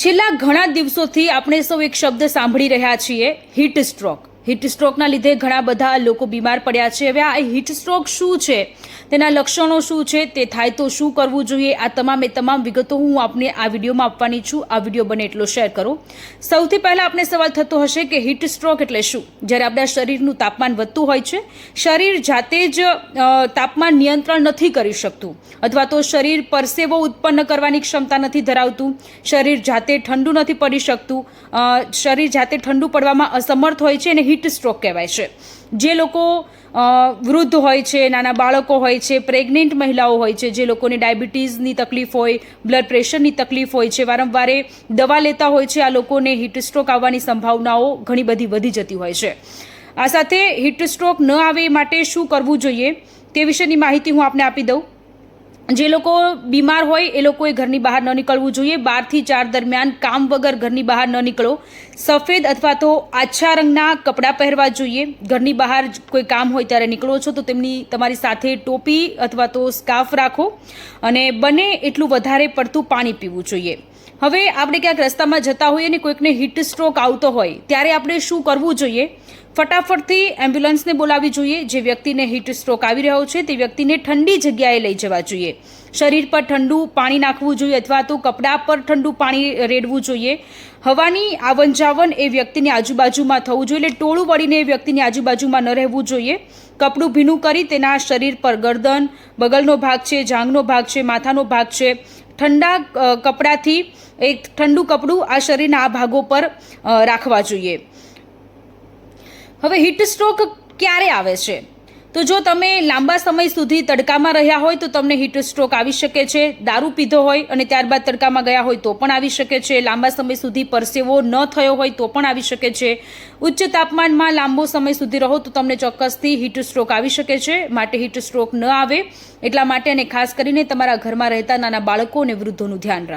છેલ્લા ઘણા દિવસોથી આપણે સૌ એક શબ્દ સાંભળી રહ્યા છીએ, હીટ સ્ટ્રોક. હીટ સ્ટ્રોકના લીધે ઘણા બધા લોકો બીમાર પડ્યા છે. હવે આ હીટ સ્ટ્રોક શું છે, તેના લક્ષણો શું છે, તે થાય તો શું કરવું જોઈએ, આ તમામ વિગતો હું આપને આ વિડીયોમાં આપવાની છું. આ વિડીયો બને એટલો શેર કરો. સૌથી પહેલાં આપણે સવાલ થતો હશે કે હીટ સ્ટ્રોક એટલે શું? જ્યારે આપણા શરીરનું તાપમાન વધતું હોય છે, શરીર જાતે જ તાપમાન નિયંત્રણ નથી કરી શકતું, અથવા તો શરીર પરસેવો ઉત્પન્ન કરવાની ક્ષમતા નથી ધરાવતું, શરીર જાતે ઠંડુ નથી પડી શકતું, શરીર જાતે ઠંડુ પડવામાં અસમર્થ હોય છે, અને હીટ સ્ટ્રોક કહેવાય છે. જે લોકો વૃદ્ધ હોય છે, નાના બાળકો હોય છે, પ્રેગ્નેન્ટ મહિલાઓ હોય છે, જે લોકોને ડાયાબિટીસની તકલીફ હોય, બ્લડ પ્રેશરની તકલીફ હોય છે, વારંવારે દવા લેતા હોય છે, આ લોકોને હીટ સ્ટ્રોક આવવાની સંભાવનાઓ ઘણી બધી વધી જતી હોય છે. આ સાથે હીટ સ્ટ્રોક ન આવે એ માટે શું કરવું જોઈએ તે વિશેની માહિતી હું આપને આપી દઉં. જે લોકો બીમાર હોય એ લોકોએ ઘરની બહાર ન નીકળવું જોઈએ. 12 થી 4 દરમિયાન કામ વગર ઘરની બહાર ન નીકળો. સફેદ અથવા તો આછા રંગના કપડાં પહેરવા જોઈએ. ઘરની બહાર કોઈ કામ હોય ત્યારે નીકળો છો તો તમારી સાથે ટોપી અથવા તો સ્કાર્ફ રાખો, અને બને એટલું વધારે પડતું પાણી પીવું જોઈએ. હવે આપણે ક્યાંક રસ્તામાં જતા હોઈએ અને કોઈકને હીટ સ્ટ્રોક આવતો હોય ત્યારે આપણે શું કરવું જોઈએ? ફટાફટથી એમ્બ્યુલન્સને બોલાવવી જોઈએ. જે વ્યક્તિને હીટ સ્ટ્રોક આવી રહ્યો છે તે વ્યક્તિને ઠંડી જગ્યાએ લઈ જવા જોઈએ. શરીર પર ઠંડુ પાણી નાખવું જોઈએ, અથવા તો કપડાં પર ઠંડુ પાણી રેડવું જોઈએ. હવાની આવન જાવન એ વ્યક્તિની આજુબાજુમાં થવું જોઈએ, એટલે ટોળું વળીને એ વ્યક્તિની આજુબાજુમાં ન રહેવું જોઈએ. કપડું ભીનું કરી તેના શરીર પર ગરદન, બગલનો ભાગ છે, જાંઘનો ભાગ છે, માથાનો ભાગ છે, ઠંડા કપડાથી એક ઠંડુ કપડું આ શરીરના આ ભાગો પર રાખવા જોઈએ. હવે હીટ સ્ટ્રોક ક્યારે આવે છે? તો જો તમે લાંબા સમય સુધી તડકામાં રહ્યા હોય તો તમને હીટ સ્ટ્રોક આવી શકે છે. દારૂ પીધો હોય અને ત્યારબાદ તડકામાં ગયા હોય તો પણ આવી શકે છે. લાંબા સમય સુધી પરસેવો ન થયો હોય તો પણ આવી શકે છે. ઉચ્ચ તાપમાનમાં લાંબો સમય સુધી રહો તો તમને ચોક્કસથી હીટ સ્ટ્રોક આવી શકે છે. માટે હીટ સ્ટ્રોક ન આવે એટલા માટે, અને ખાસ કરીને તમારા ઘરમાં રહેતા નાના બાળકો અને વૃદ્ધોનું ધ્યાન રાખો.